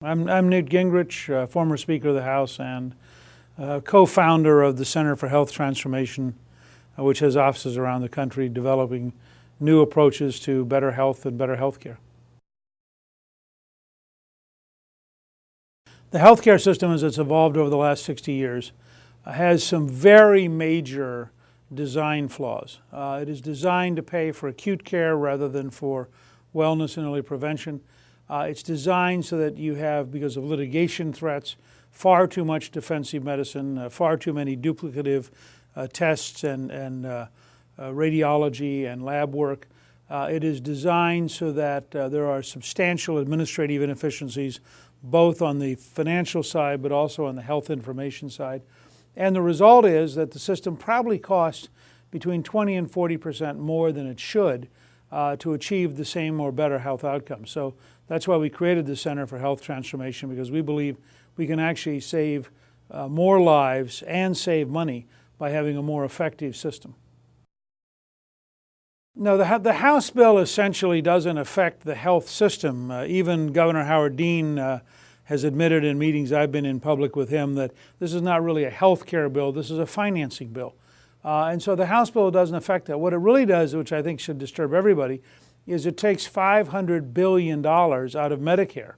I'm Newt Gingrich, former Speaker of the House and co-founder of the Center for Health Transformation, which has offices around the country developing new approaches to better health and better healthcare. The healthcare system, as it's evolved over the last 60 years, has some very major design flaws. It is designed to pay for acute care rather than for wellness and early prevention. It's designed so that you have, because of litigation threats, far too much defensive medicine, far too many duplicative tests and radiology and lab work. It is designed so that there are substantial administrative inefficiencies, both on the financial side but also on the health information side. And the result is that the system probably costs between 20 and 40% more than it should to achieve the same or better health outcomes. So that's why we created the Center for Health Transformation, because we believe we can actually save more lives and save money by having a more effective system. No, the House bill essentially doesn't affect the health system. Even Governor Howard Dean has admitted in meetings I've been in public with him that this is not really a health care bill, this is a financing bill. And so the House bill doesn't affect that. What it really does, which I think should disturb everybody, is it takes $500 billion out of Medicare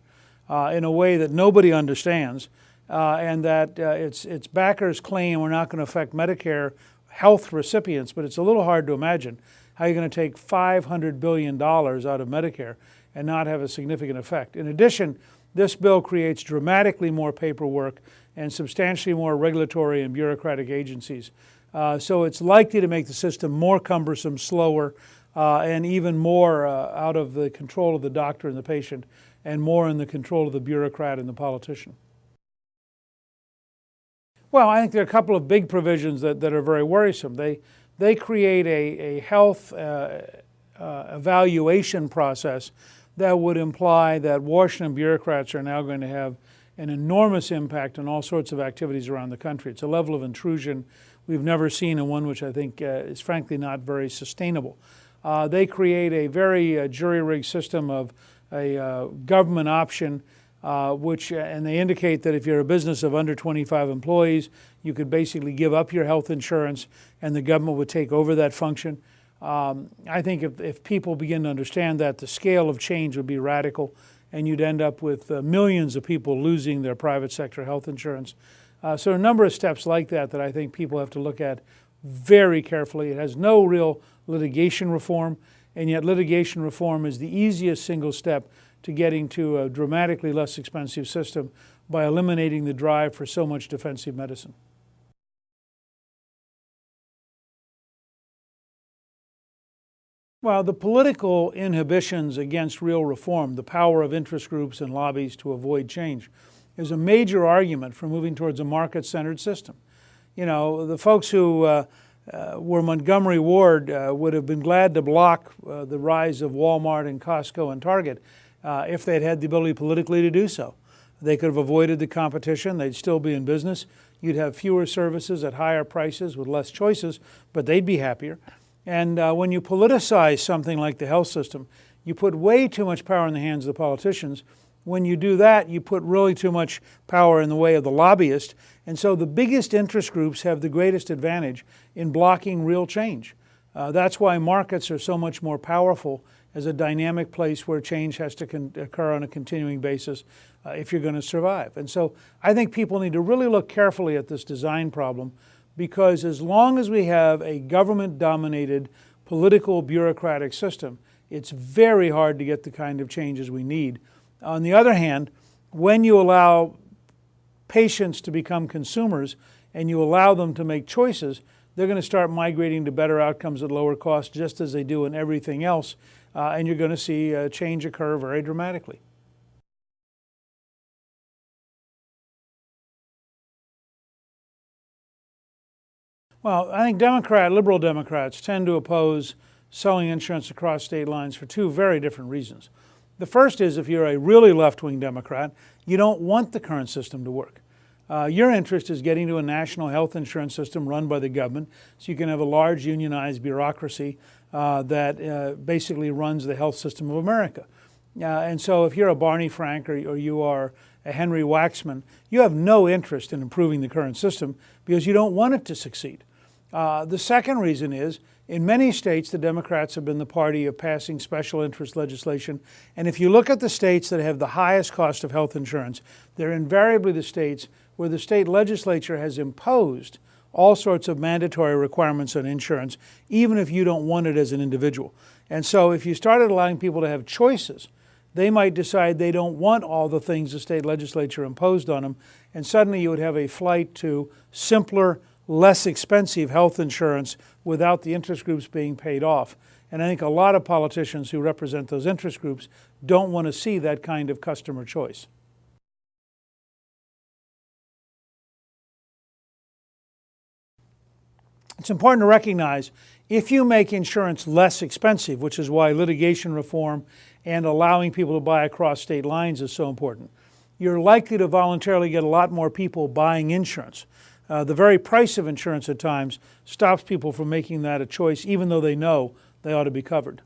in a way that nobody understands, and that its backers claim we're not going to affect Medicare health recipients, but it's a little hard to imagine how you're going to take $500 billion out of Medicare and not have a significant effect. In addition, this bill creates dramatically more paperwork and substantially more regulatory and bureaucratic agencies. So it's likely to make the system more cumbersome, slower, and even more out of the control of the doctor and the patient, and more in the control of the bureaucrat and the politician. Well, I think there are a couple of big provisions that are very worrisome. They create a health evaluation process that would imply that Washington bureaucrats are now going to have an enormous impact on all sorts of activities around the country. It's a level of intrusion we've never seen, and one which I think is frankly not very sustainable. They create a very jury-rigged system of a government option, and they indicate that if you're a business of under 25 employees, you could basically give up your health insurance and the government would take over that function. I think if people begin to understand that, the scale of change would be radical, and you'd end up with millions of people losing their private sector health insurance. So a number of steps like that I think people have to look at very carefully. It has no real litigation reform, and yet litigation reform is the easiest single step to getting to a dramatically less expensive system by eliminating the drive for so much defensive medicine. Well, the political inhibitions against real reform, the power of interest groups and lobbies to avoid change, is a major argument for moving towards a market-centered system. You know, the folks who were Montgomery Ward would have been glad to block the rise of Walmart and Costco and Target if they'd had the ability politically to do so. They could have avoided the competition. They'd still be in business. You'd have fewer services at higher prices with less choices, but they'd be happier. And when you politicize something like the health system, you put way too much power in the hands of the politicians. When you do that, you put really too much power in the way of the lobbyist. And so the biggest interest groups have the greatest advantage in blocking real change. That's why markets are so much more powerful as a dynamic place where change has to occur on a continuing basis if you're going to survive. And so I think people need to really look carefully at this design problem, because as long as we have a government-dominated political bureaucratic system, it's very hard to get the kind of changes we need. On the other hand, when you allow patients to become consumers and you allow them to make choices, they're going to start migrating to better outcomes at lower cost, just as they do in everything else, and you're going to see change occur very dramatically. Well, I think liberal Democrats tend to oppose selling insurance across state lines for two very different reasons. The first is, if you're a really left-wing Democrat, you don't want the current system to work. Your interest is getting to a national health insurance system run by the government, so you can have a large unionized bureaucracy that basically runs the health system of America. And so if you're a Barney Frank or you are a Henry Waxman, you have no interest in improving the current system because you don't want it to succeed. The second reason is, in many states, the Democrats have been the party of passing special interest legislation. And if you look at the states that have the highest cost of health insurance, they're invariably the states where the state legislature has imposed all sorts of mandatory requirements on insurance, even if you don't want it as an individual. And so if you started allowing people to have choices, they might decide they don't want all the things the state legislature imposed on them, and suddenly you would have a flight to simpler, less expensive health insurance without the interest groups being paid off. And I think a lot of politicians who represent those interest groups don't want to see that kind of customer choice. It's important to recognize if you make insurance less expensive, which is why litigation reform and allowing people to buy across state lines is so important, you're likely to voluntarily get a lot more people buying insurance. The very price of insurance at times stops people from making that a choice, even though they know they ought to be covered.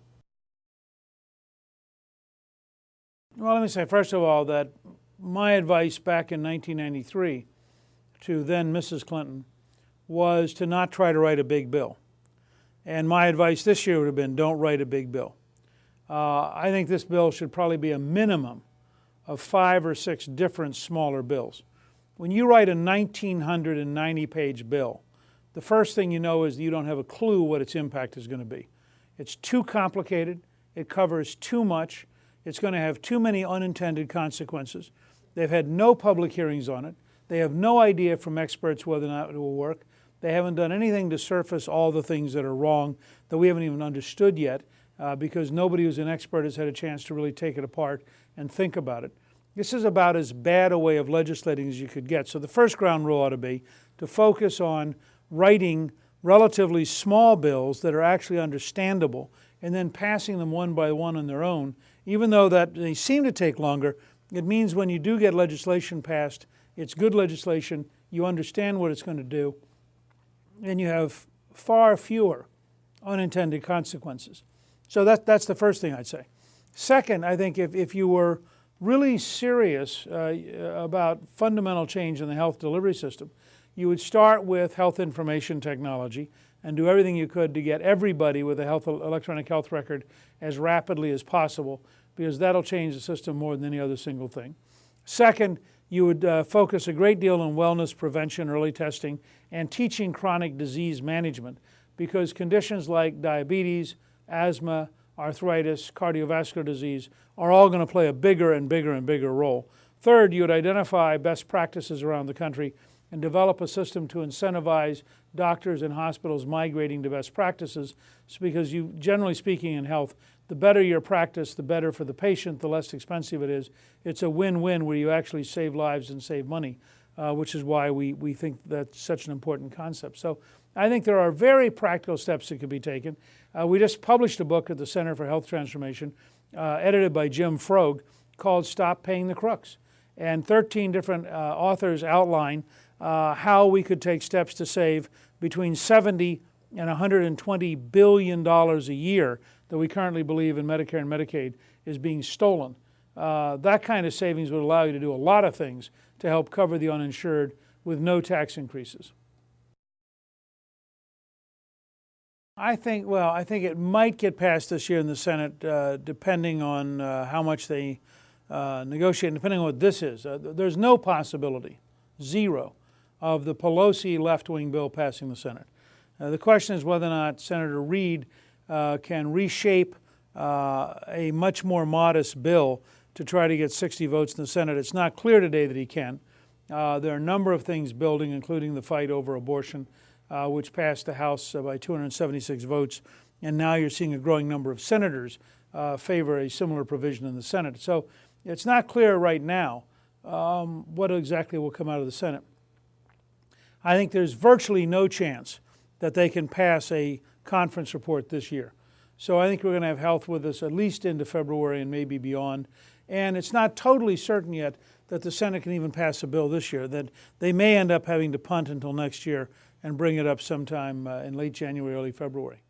Well, let me say, first of all, that my advice back in 1993 to then Mrs. Clinton was to not try to write a big bill. And my advice this year would have been, don't write a big bill. I think this bill should probably be a minimum of 5 or 6 different smaller bills. When you write a 1,990-page bill, the first thing you know is that you don't have a clue what its impact is going to be. It's too complicated. It covers too much. It's going to have too many unintended consequences. They've had no public hearings on it. They have no idea from experts whether or not it will work. They haven't done anything to surface all the things that are wrong that we haven't even understood yet because nobody who's an expert has had a chance to really take it apart and think about it. This is about as bad a way of legislating as you could get. So the first ground rule ought to be to focus on writing relatively small bills that are actually understandable and then passing them one by one on their own. Even though that they seem to take longer, it means when you do get legislation passed, it's good legislation, you understand what it's going to do, and you have far fewer unintended consequences. So that's the first thing I'd say. Second, I think if you were really serious about fundamental change in the health delivery system, you would start with health information technology and do everything you could to get everybody with a electronic health record as rapidly as possible, because that'll change the system more than any other single thing. Second, you would focus a great deal on wellness prevention, early testing, and teaching chronic disease management, because conditions like diabetes, asthma, arthritis, cardiovascular disease are all going to play a bigger and bigger and bigger role. Third, you would identify best practices around the country and develop a system to incentivize doctors and hospitals migrating to best practices, because you, generally speaking in health, the better your practice, the better for the patient, the less expensive it is. It's a win-win where you actually save lives and save money, which is why we think that's such an important concept. So I think there are very practical steps that could be taken. We just published a book at the Center for Health Transformation, edited by Jim Frogue, called Stop Paying the Crooks. And 13 different authors outline how we could take steps to save between 70 and $120 billion a year that we currently believe in Medicare and Medicaid is being stolen. That kind of savings would allow you to do a lot of things to help cover the uninsured with no tax increases. I think it might get passed this year in the Senate, depending on how much they negotiate, and depending on what this is. There's no possibility, zero, of the Pelosi left-wing bill passing the Senate. The question is whether or not Senator Reid can reshape a much more modest bill to try to get 60 votes in the Senate. It's not clear today that he can. There are a number of things building, including the fight over abortion, which passed the House by 276 votes, and now you're seeing a growing number of senators favor a similar provision in the Senate. So it's not clear right now what exactly will come out of the Senate. I think there's virtually no chance that they can pass a conference report this year. So I think we're going to have health with us at least into February and maybe beyond. And it's not totally certain yet that the Senate can even pass a bill this year, that they may end up having to punt until next year and bring it up sometime in late January, early February.